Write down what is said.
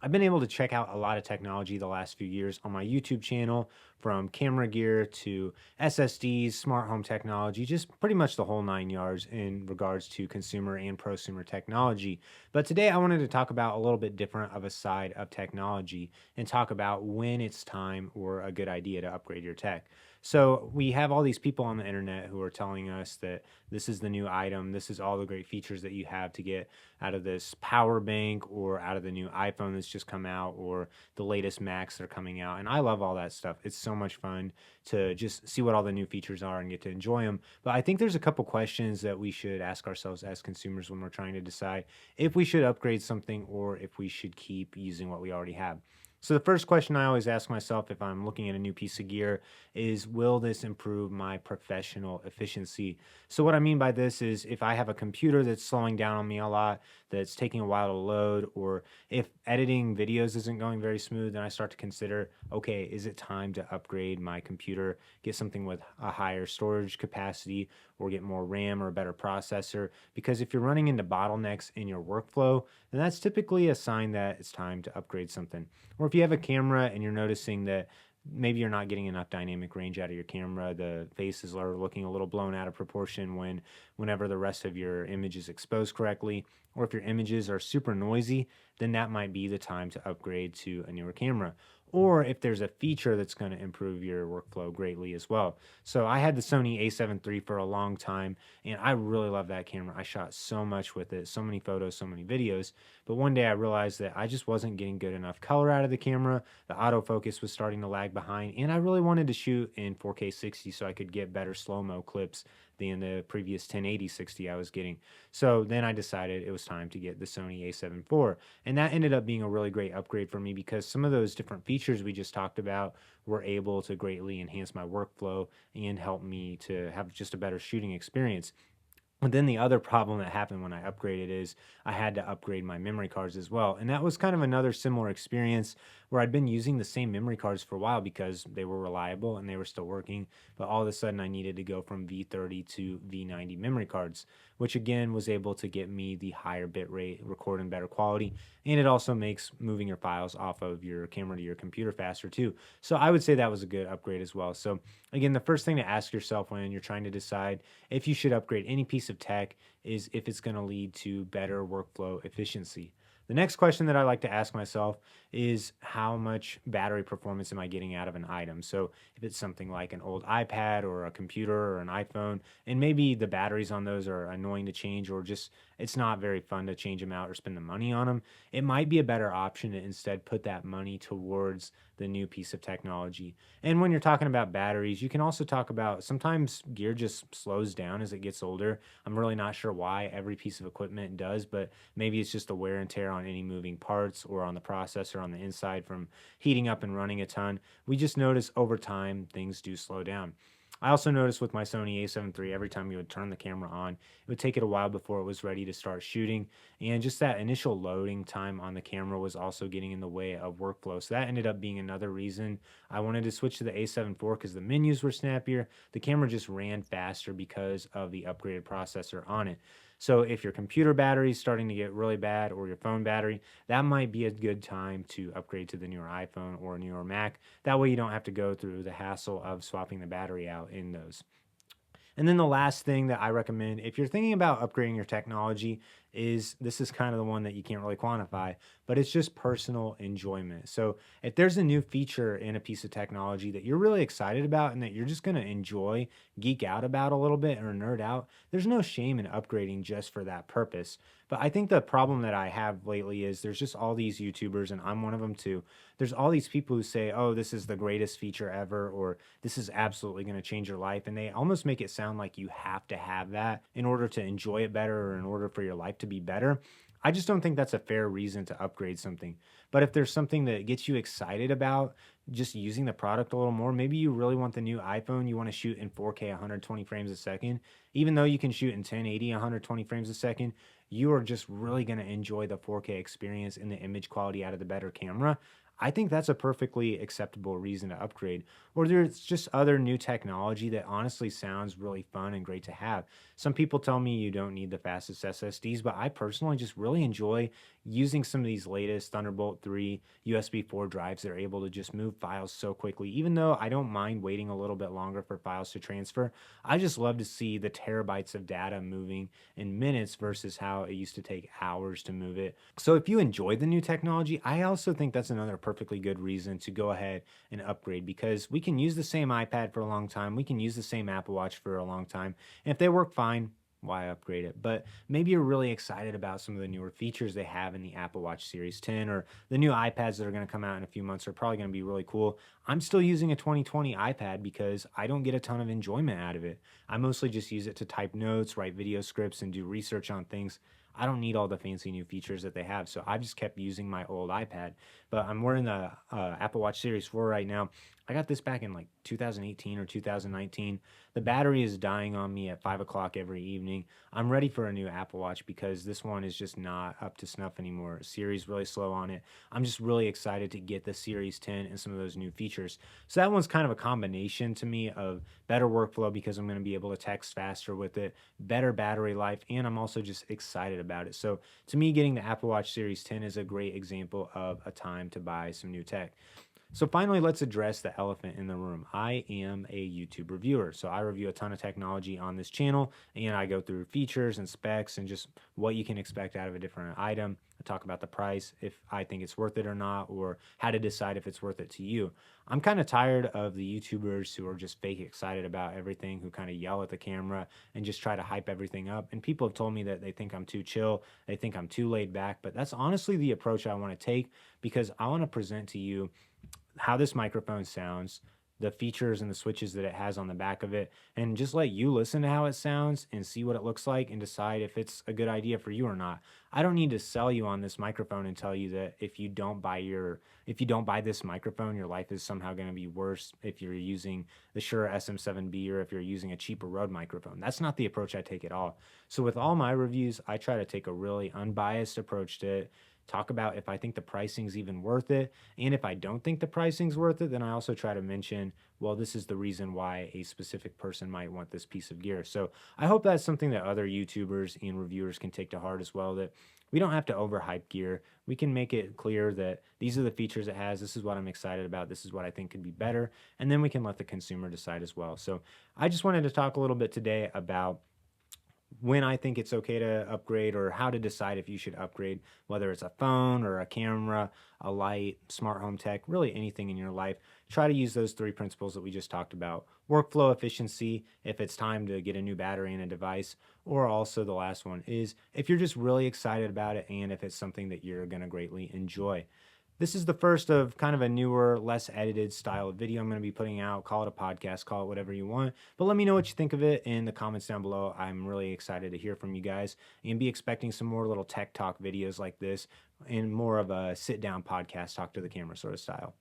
I've been able to check out a lot of technology the last few years on my YouTube channel, from camera gear to SSDs, smart home technology, just pretty much the whole nine yards in regards to consumer and prosumer technology. But today I wanted to talk about a little bit different of a side of technology and talk about when it's time or a good idea to upgrade your tech. So we have all these people on the internet who are telling us that this is the new item, this is all the great features that you have to get out of this power bank or out of the new iPhone that's just come out or the latest Macs that are coming out. And I love all that stuff. It's so much fun to just see what all the new features are and get to enjoy them. But I think there's a couple questions that we should ask ourselves as consumers when we're trying to decide if we should upgrade something or if we should keep using what we already have. So the first question I always ask myself if I'm looking at a new piece of gear is, will this improve my professional efficiency? So what I mean by this is, if I have a computer that's slowing down on me a lot, that's taking a while to load, or if editing videos isn't going very smooth, then I start to consider, okay, is it time to upgrade my computer, get something with a higher storage capacity, or get more RAM or a better processor? Because if you're running into bottlenecks in your workflow, then that's typically a sign that it's time to upgrade something. Or if you have a camera and you're noticing that maybe you're not getting enough dynamic range out of your camera, the faces are looking a little blown out of proportion whenever the rest of your image is exposed correctly, or if your images are super noisy, then that might be the time to upgrade to a newer camera. Or if there's a feature that's going to improve your workflow greatly as well. So I had the Sony a7 III for a long time, and I really love that camera. I shot so much with it, so many photos, so many videos. But one day I realized that I just wasn't getting good enough color out of the camera. The autofocus was starting to lag behind, and I really wanted to shoot in 4K 60 so I could get better slow-mo clips than the previous 1080 60 I was getting. So then I decided it was time to get the Sony a7 IV. And that ended up being a really great upgrade for me because some of those different features we just talked about were able to greatly enhance my workflow and help me to have just a better shooting experience. But then the other problem that happened when I upgraded is I had to upgrade my memory cards as well. And that was kind of another similar experience where I'd been using the same memory cards for a while because they were reliable and they were still working. But all of a sudden, I needed to go from V30 to V90 memory cards, which again was able to get me the higher bit rate, record in better quality. And it also makes moving your files off of your camera to your computer faster too. So I would say that was a good upgrade as well. So again, the first thing to ask yourself when you're trying to decide if you should upgrade any piece of tech is if it's going to lead to better workflow efficiency. The next question that I like to ask myself is, how much battery performance am I getting out of an item? So if it's something like an old iPad or a computer or an iPhone, and maybe the batteries on those are annoying to change, or just it's not very fun to change them out or spend the money on them, it might be a better option to instead put that money towards the new piece of technology. And when you're talking about batteries, you can also talk about, sometimes gear just slows down as it gets older. I'm really not sure why every piece of equipment does, but maybe it's just the wear and tear on any moving parts or on the processor on the inside from heating up and running a ton. We just notice over time things do slow down. I also noticed with my Sony a7 III, every time you would turn the camera on, it would take it a while before it was ready to start shooting. And just that initial loading time on the camera was also getting in the way of workflow. So that ended up being another reason I wanted to switch to the a7 IV, because the menus were snappier. The camera just ran faster because of the upgraded processor on it. So if your computer battery is starting to get really bad, or your phone battery, that might be a good time to upgrade to the newer iPhone or newer Mac. That way you don't have to go through the hassle of swapping the battery out in those. And then the last thing that I recommend, if you're thinking about upgrading your technology, is, this is kind of the one that you can't really quantify, but it's just personal enjoyment. So if there's a new feature in a piece of technology that you're really excited about and that you're just going to enjoy, geek out about a little bit or nerd out, there's no shame in upgrading just for that purpose. But I think the problem that I have lately is there's just all these YouTubers, and I'm one of them too. There's all these people who say, oh, this is the greatest feature ever, or this is absolutely going to change your life. And they almost make it sound like you have to have that in order to enjoy it better, or in order for your life to be better. I just don't think that's a fair reason to upgrade something. But if there's something that gets you excited about just using the product a little more, maybe you really want the new iPhone, you want to shoot in 4K 120 frames a second, even though you can shoot in 1080 120 frames a second, you are just really going to enjoy the 4K experience and the image quality out of the better camera. I think that's a perfectly acceptable reason to upgrade. Or there's just other new technology that honestly sounds really fun and great to have. Some people tell me you don't need the fastest SSDs, but I personally just really enjoy using some of these latest Thunderbolt 3 USB 4 drives that are able to just move files so quickly. Even though I don't mind waiting a little bit longer for files to transfer, I just love to see the terabytes of data moving in minutes versus how it used to take hours to move it. So if you enjoy the new technology, I also think that's another perfectly good reason to go ahead and upgrade, because we can use the same iPad for a long time. We can use the same Apple Watch for a long time. And if they work fine, why upgrade it? But maybe you're really excited about some of the newer features they have in the Apple Watch Series 10, or the new iPads that are going to come out in a few months are probably going to be really cool. I'm still using a 2020 iPad because I don't get a ton of enjoyment out of it. I mostly just use it to type notes, write video scripts, and do research on things. I don't need all the fancy new features that they have, so I've just kept using my old iPad. But I'm wearing the Apple Watch Series 4 right now. I got this back in like 2018 or 2019. The battery is dying on me at 5 o'clock every evening. I'm ready for a new Apple Watch because this one is just not up to snuff anymore. Siri's really slow on it. I'm just really excited to get the Series 10 and some of those new features. So that one's kind of a combination to me of better workflow because I'm going to be able to text faster with it, better battery life, and I'm also just excited about it. So to me, getting the Apple Watch Series 10 is a great example of a time to buy some new tech. So finally, let's address the elephant in the room. I am a YouTube reviewer, so I review a ton of technology on this channel, and I go through features and specs and just what you can expect out of a different item. I talk about the price, if I think it's worth it or not, or how to decide if it's worth it to you. I'm kind of tired of the YouTubers who are just fake excited about everything, who kind of yell at the camera and just try to hype everything up. And people have told me that they think I'm too chill, they think I'm too laid back, but that's honestly the approach I want to take, because I want to present to you how this microphone sounds, the features and the switches that it has on the back of it, and just let you listen to how it sounds and see what it looks like and decide if it's a good idea for you or not. I don't need to sell you on this microphone and tell you that if you don't buy this microphone, your life is somehow going to be worse if you're using the Shure SM7B or if you're using a cheaper Rode microphone. That's not the approach I take at all. So with all my reviews, I try to take a really unbiased approach to it, talk about if I think the pricing's even worth it. And if I don't think the pricing's worth it, then I also try to mention, well, this is the reason why a specific person might want this piece of gear. So I hope that's something that other YouTubers and reviewers can take to heart as well, that we don't have to overhype gear. We can make it clear that these are the features it has. This is what I'm excited about. This is what I think could be better. And then we can let the consumer decide as well. So I just wanted to talk a little bit today about when I think it's okay to upgrade, or how to decide if you should upgrade, whether it's a phone or a camera, a light, smart home tech, really anything in your life. Try to use those three principles that we just talked about: workflow efficiency, if it's time to get a new battery in a device, or also the last one is if you're just really excited about it and if it's something that you're going to greatly enjoy. This is the first of kind of a newer, less edited style of video I'm going to be putting out. Call it a podcast, call it whatever you want. But let me know what you think of it in the comments down below. I'm really excited to hear from you guys, and be expecting some more little tech talk videos like this and more of a sit down podcast, talk to the camera sort of style.